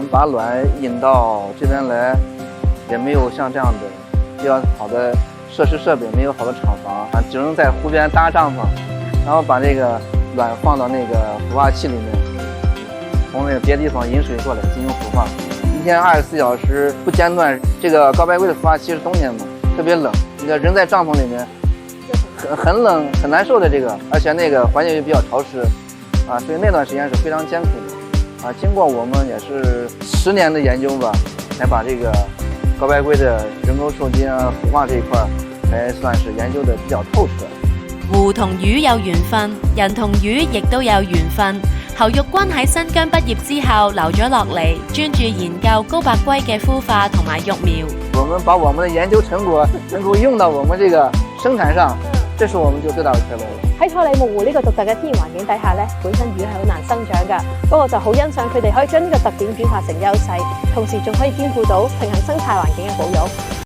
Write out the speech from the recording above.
们把卵引到这边来，也没有像这样的比较好的设施设备，没有好的厂房啊，只能在湖边搭帐篷，然后把这个卵放到那个孵化器里面，从那个别的地方引水过来进行孵化，一天24小时不间断。这个高白龟的孵化期是冬天嘛，特别冷，你的人在帐篷里面很冷很难受的这个，而且那个环境又比较潮湿啊，所以那段时间是非常艰苦的啊。经过我们也是10年的研究吧，才把这个高白龟的人工受精啊、孵化这一塊才算是研究得比較透徹。湖同魚有緣分，人同魚亦都有緣分。侯玉君喺新疆畢業之後留咗落嚟，專注研究高白龜嘅孵化同埋育苗。我們把我們的研究成果能夠用到我們這個生產上，這是我們就最大的快樂了。喺彩里木湖呢個獨特嘅天然環境底下咧，本身魚係好難生長㗎，不過就好欣賞佢哋可以將呢個特點轉化成優勢，同時仲可以兼顧到平衡生態環境嘅保育。